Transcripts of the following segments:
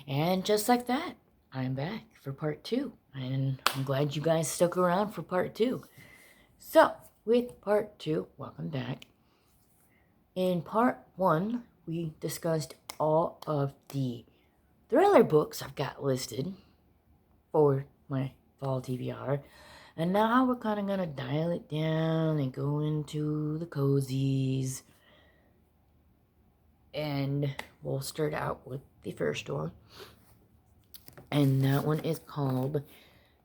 And just like that, I'm back for part 2. And I'm glad you guys stuck around for part 2. So, with part 2, welcome back. In part 1, we discussed all of the thriller books I've got listed for my fall TBR. And now we're kind of going to dial it down and go into the cozies. And we'll start out with the first one. And that one is called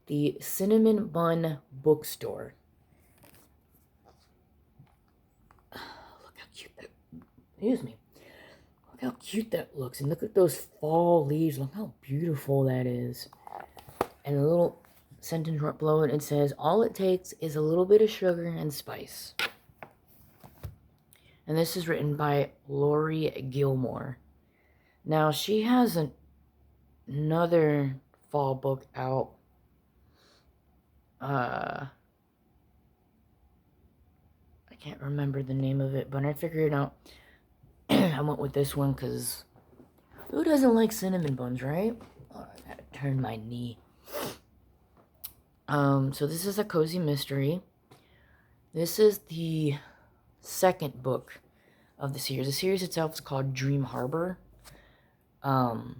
the Cinnamon Bun Bookstore. Look how cute that, excuse me. Look how cute that looks. And look at those fall leaves. Look how beautiful that is. And a little sentence right below it, it says, all it takes is a little bit of sugar and spice. And this is written by Lori Gilmore. Now, she has another fall book out. I can't remember the name of it, but I figured out I went with this one because who doesn't like cinnamon buns, right? Oh, I gotta turn my knee. So this is a cozy mystery. This is the second book of the series. The series itself is called Dream Harbor. I'm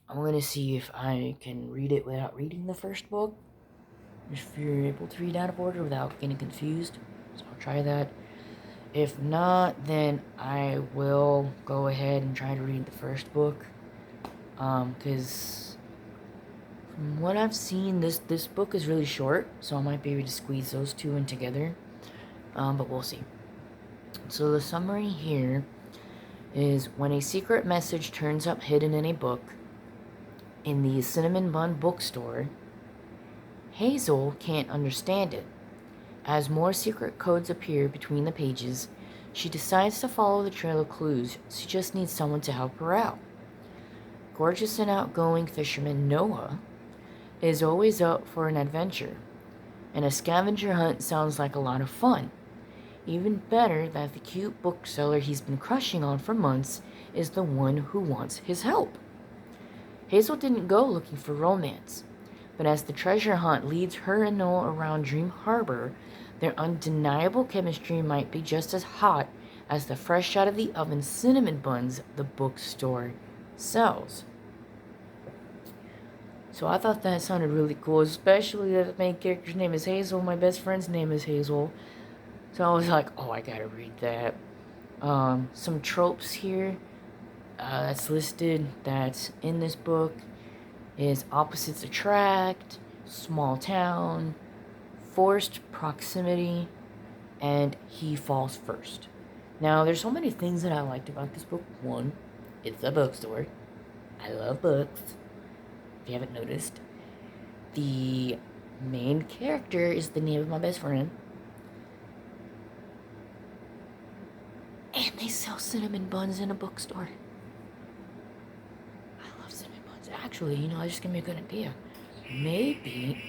gonna see if I can read it without reading the first book. If you're able to read out of order without getting confused. So I'll try that. If not, then I will go ahead and try to read the first book. Because from what I've seen, this book is really short, so I might be able to squeeze those two in together. But we'll see. So the summary here is when a secret message turns up hidden in a book in the Cinnamon Bun bookstore, Hazel can't understand it. As more secret codes appear between the pages, she decides to follow the trail of clues. She just needs someone to help her out. Gorgeous and outgoing fisherman Noah is always up for an adventure, and a scavenger hunt sounds like a lot of fun. Even better that the cute bookseller he's been crushing on for months is the one who wants his help. Hazel didn't go looking for romance, but as the treasure hunt leads her and Noah around Dream Harbor, their undeniable chemistry might be just as hot as the fresh out of the oven cinnamon buns the bookstore sells. So I thought that sounded really cool, especially that the main character's name is Hazel. My best friend's name is Hazel. So I was like, oh, I gotta read that. Some tropes here that's listed that's in this book is opposites attract, small town, forced proximity, and he falls first. Now, there's so many things that I liked about this book. One, it's a bookstore. I love books, if you haven't noticed. The main character is the name of my best friend. And they sell cinnamon buns in a bookstore. I love cinnamon buns. Actually, that just gave me a good idea. Maybe...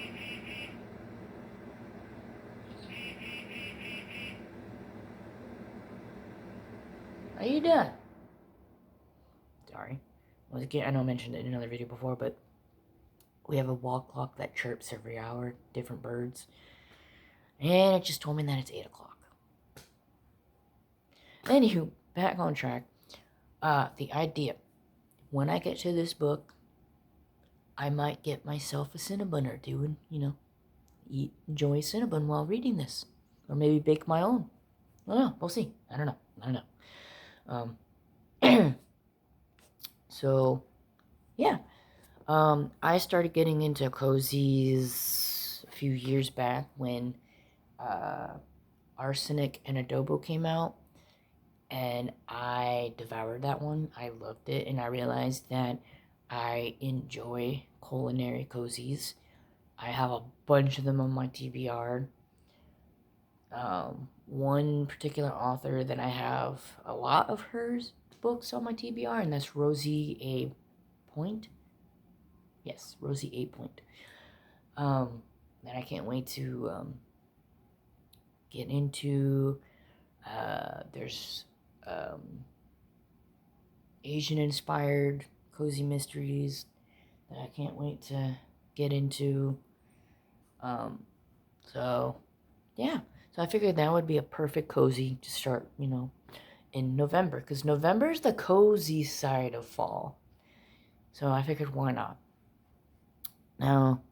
Are you done? Sorry. Once again, I know I mentioned it in another video before, but we have a wall clock that chirps every hour, different birds. And it just told me that it's 8 o'clock. Anywho, back on track. The idea. When I get to this book, I might get myself a cinnabon or two and, enjoy a cinnabon while reading this. Or maybe bake my own. I don't know. We'll see. I don't know. So, yeah. I started getting into cozies a few years back when Arsenic and Adobo came out. And I devoured that one. I loved it. And I realized that I enjoy culinary cozies. I have a bunch of them on my TBR. One particular author that I have a lot of hers books on my TBR, and that's Rosie A. Point. Yes, Rosie A. Point. That I can't wait to get into. There's Asian-inspired cozy mysteries. that I can't wait to get into. So yeah, so I figured that would be a perfect cozy to start, in November, because November is the cozy side of fall. So I figured, why not? Now,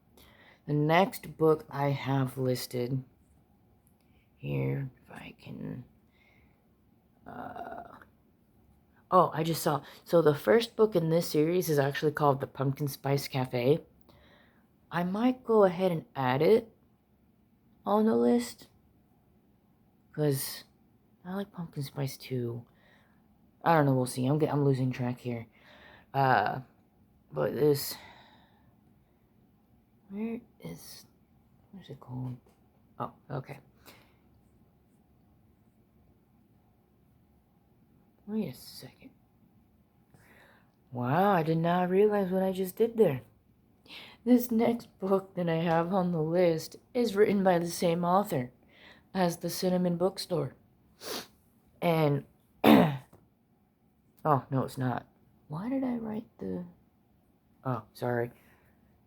the next book I have listed here, if I can. Oh, I just saw. So the first book in this series is actually called The Pumpkin Spice Cafe. I might go ahead and add it on the list, because I like pumpkin spice too. I don't know, we'll see. I'm losing track here. But where's it called? Oh, okay. Wait a second. Wow, I did not realize what I just did there. This next book that I have on the list is written by the same author as The Cinnamon Bookstore. And, oh, no, it's not. Why did I write the... Oh, sorry.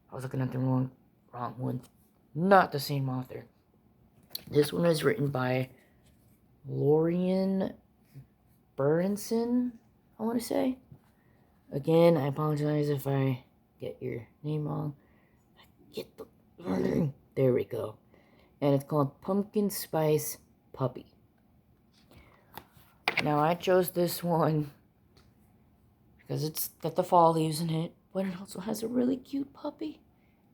I was looking at the wrong one. Not the same author. This one is written by Lorian Berenson, I want to say. Again, I apologize if I get your name wrong. There we go. And it's called Pumpkin Spice Puppy. Now, I chose this one because it's got the fall leaves in it, but it also has a really cute puppy.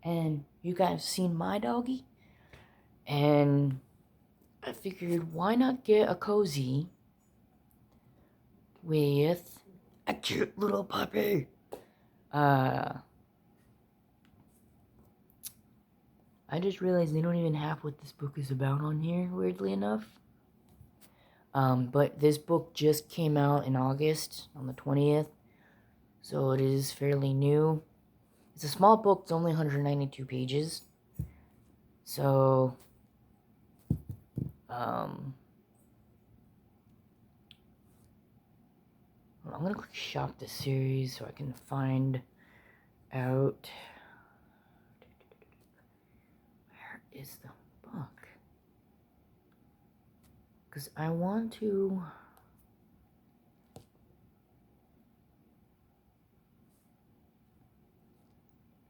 And you guys seen my doggy? And I figured, why not get a cozy with a cute little puppy? I just realized they don't even have what this book is about on here, weirdly enough. But this book just came out in August, on the 20th, so it is fairly new. It's a small book, it's only 192 pages. So, I'm gonna click shop the series so I can find out. Where is the book? Because I want to...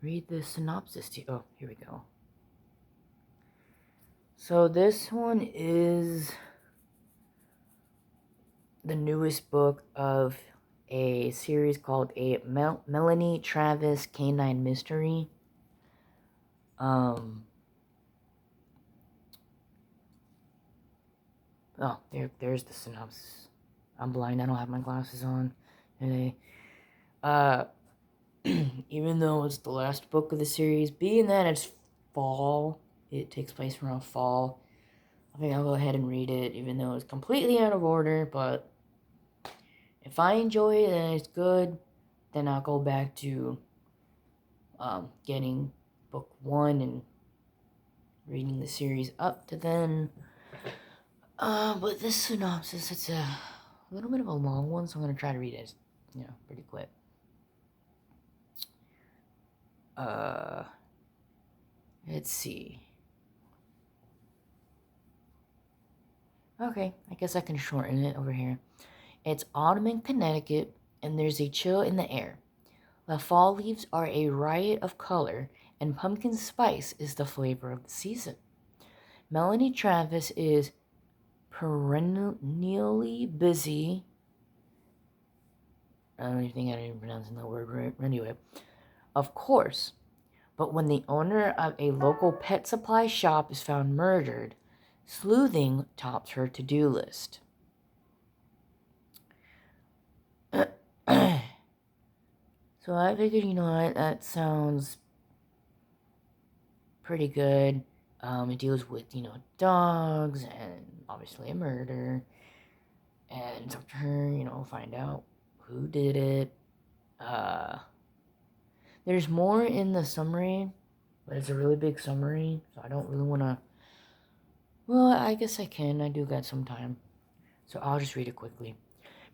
read the synopsis to you. Oh, here we go. So this one is the newest book of a series called A Melanie Travis Canine Mystery. Oh, there's the synopsis. I'm blind, I don't have my glasses on today. Even though it's the last book of the series, being that it's fall, it takes place around fall, I think I'll go ahead and read it, even though it's completely out of order, but if I enjoy it and it's good, then I'll go back to getting book 1 and reading the series up to then. But this synopsis, it's a little bit of a long one, so I'm going to try to read it, pretty quick. Let's see. Okay, I guess I can shorten it over here. It's autumn in Connecticut, and there's a chill in the air. The fall leaves are a riot of color, and pumpkin spice is the flavor of the season. Melanie Travis is perennially busy. I don't even think I'm pronouncing that word right. Anyway, of course. But when the owner of a local pet supply shop is found murdered, sleuthing tops her to-do list. So I figured, what, that sounds pretty good. It deals with, dogs and obviously a murder. And it's up to her, find out who did it. There's more in the summary, but it's a really big summary, so I don't really want to... Well, I guess I can. I do got some time. So I'll just read it quickly.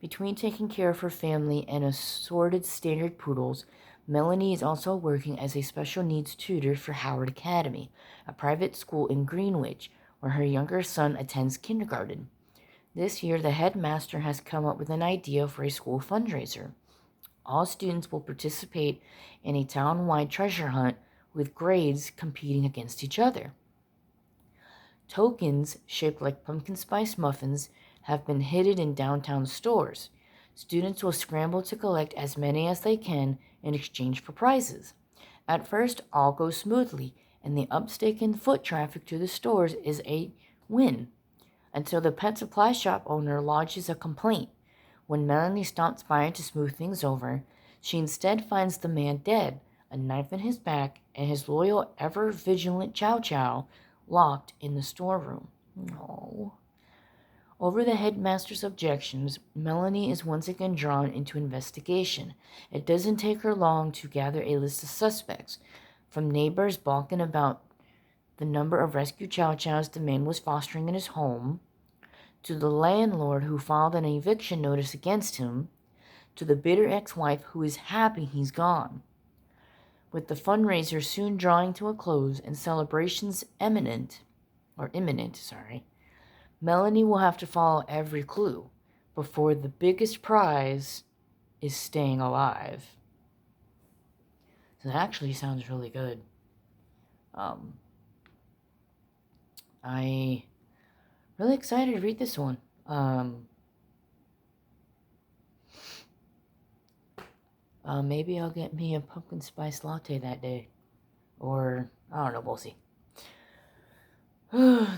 Between taking care of her family and assorted standard poodles, Melanie is also working as a special needs tutor for Howard Academy, a private school in Greenwich, where her younger son attends kindergarten. This year, the headmaster has come up with an idea for a school fundraiser. All students will participate in a town-wide treasure hunt with grades competing against each other. Tokens shaped like pumpkin spice muffins have been hidden in downtown stores. Students will scramble to collect as many as they can in exchange for prizes. At first, all goes smoothly, and the upstick in foot traffic to the stores is a win, until the pet supply shop owner lodges a complaint. When Melanie stops by to smooth things over, she instead finds the man dead, a knife in his back, and his loyal, ever-vigilant Chow Chow locked in the storeroom. No. Over the headmaster's objections, Melanie is once again drawn into investigation. It doesn't take her long to gather a list of suspects, from neighbors balking about the number of rescued Chow Chows the man was fostering in his home, to the landlord who filed an eviction notice against him, to the bitter ex-wife who is happy he's gone. With the fundraiser soon drawing to a close and celebrations imminent, Melanie will have to follow every clue before the biggest prize is staying alive. So that actually sounds really good. I really excited to read this one. Maybe I'll get me a pumpkin spice latte that day. Or, I don't know, we'll see.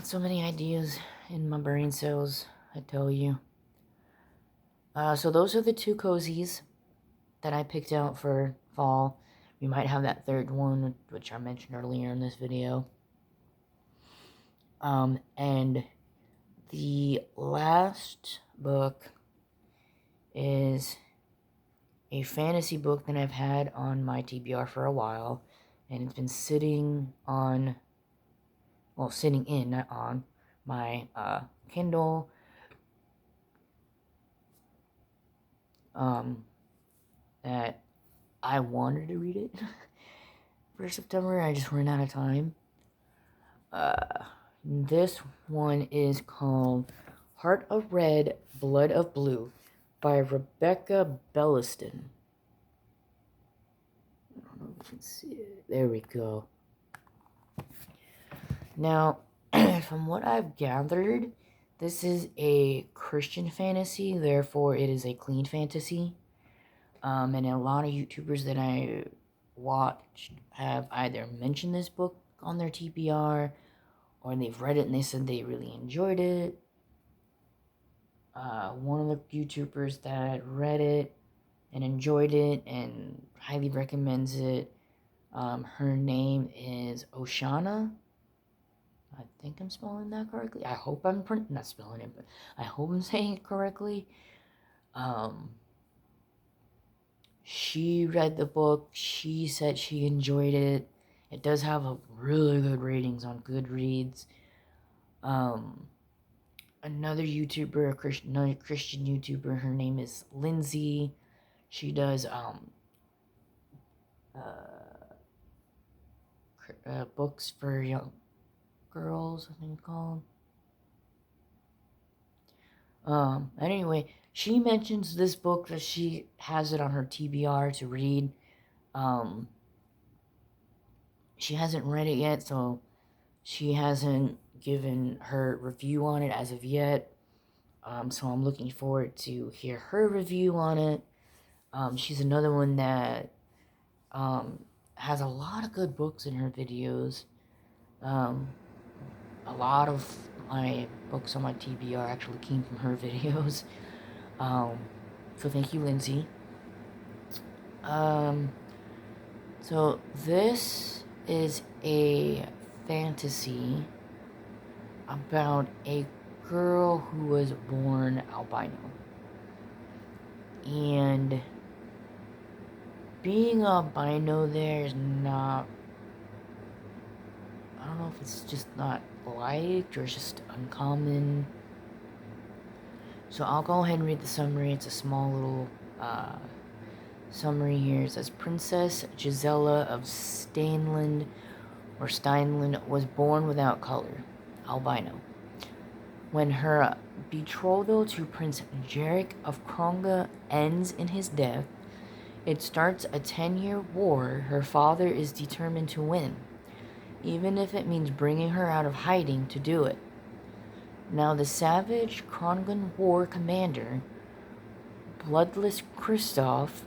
So many ideas in my brain cells, I tell you. So those are the two cozies that I picked out for fall. We might have that third one, which I mentioned earlier in this video. And the last book is a fantasy book that I've had on my TBR for a while, and it's been sitting in, not on, my Kindle. That I wanted to read it for September. I just ran out of time. This one is called Heart of Red, Blood of Blue by Rebecca Belliston. I don't know if you can see it. There we go. Now, from what I've gathered, this is a Christian fantasy, therefore it is a clean fantasy. And a lot of YouTubers that I watched have either mentioned this book on their TBR, or they've read it and they said they really enjoyed it. One of the YouTubers that read it and enjoyed it and highly recommends it, her name is Oshana. I think I'm spelling that correctly. I hope I'm not spelling it, but I hope I'm saying it correctly. She read the book. She said she enjoyed it. It does have a really good ratings on Goodreads. Another YouTuber, another Christian YouTuber, her name is Lindsay. She does books for young girls, I think it's called. Anyway, she mentions this book that she has it on her TBR to read. She hasn't read it yet, so she hasn't given her review on it as of yet. So I'm looking forward to hear her review on it. She's another one that has a lot of good books in her videos. A lot of my books on my TBR actually came from her videos. So thank you, Lindsay. So this is a fantasy about a girl who was born albino. And being albino there is not, I don't know if it's just not liked or just uncommon. So I'll go ahead and read the summary. It's a small little summary here says Princess Gisela of Steinland was born without color, albino. When her betrothal to Prince Jarek of Kronga ends in his death, it starts a 10-year war her father is determined to win, even if it means bringing her out of hiding to do it. Now the savage Krongan war commander, Bloodless Kristoff,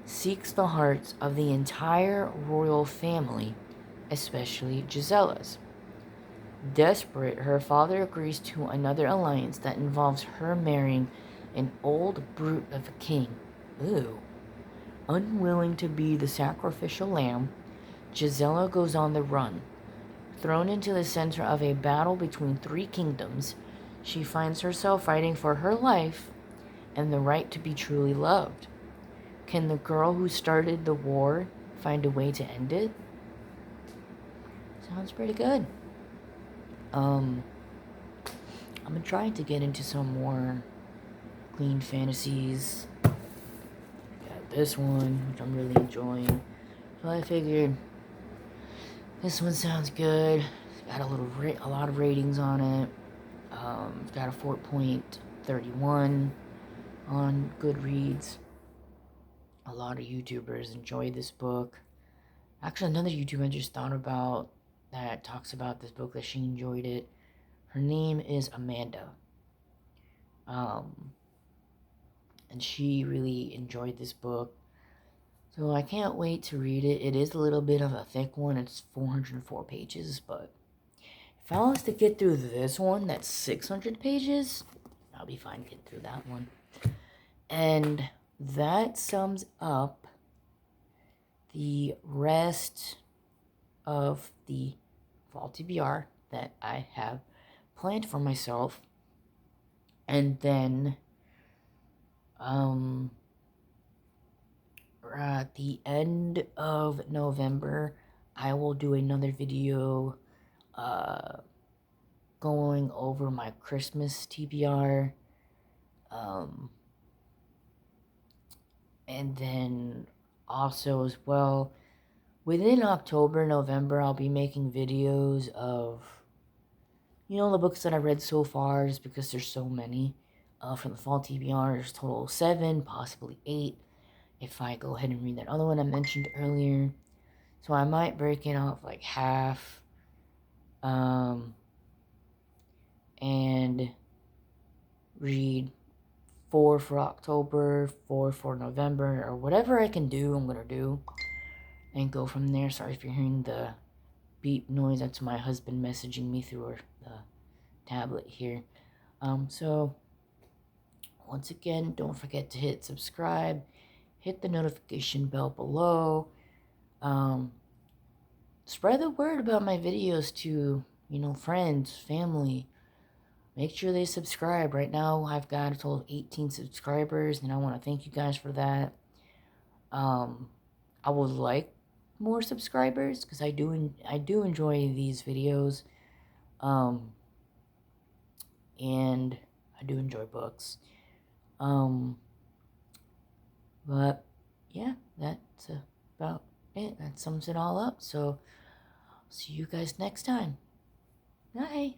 seeks the hearts of the entire royal family, especially Gisela's. Desperate, her father agrees to another alliance that involves her marrying an old brute of a king. Ooh. Unwilling to be the sacrificial lamb, Gisela goes on the run. Thrown into the center of a battle between three kingdoms, she finds herself fighting for her life and the right to be truly loved. Can the girl who started the war find a way to end it? Sounds pretty good. I'm trying to get into some more clean fantasies. Got this one, which I'm really enjoying. So I figured this one sounds good. It's got a lot of ratings on it. It's got a 4.31 on Goodreads. A lot of YouTubers enjoy this book. Actually, another YouTuber I just thought about that talks about this book that she enjoyed it. Her name is Amanda. And she really enjoyed this book. So I can't wait to read it. It is a little bit of a thick one. It's 404 pages, but if I was to get through this one, that's 600 pages, I'll be fine getting through that one. And that sums up the rest of the fall TBR that I have planned for myself. And then at the end of November, I will do another video going over my Christmas TBR. And then also as well, within October, November, I'll be making videos of, the books that I read so far, just because there's so many. From the fall TBR, there's a total of 7, possibly 8, if I go ahead and read that other one I mentioned earlier. So I might break it off like half, and read 4 for October, 4 for November, or whatever I can do, I'm going to do, and go from there. Sorry if you're hearing the beep noise. That's my husband messaging me through the tablet here. So, once again, don't forget to hit subscribe, hit the notification bell below, spread the word about my videos to, friends, family. Make sure they subscribe. Right now, I've got a total of 18 subscribers, and I want to thank you guys for that. I would like more subscribers, because I do enjoy these videos, and I do enjoy books. But yeah, that's about it. That sums it all up. So, see you guys next time. Bye.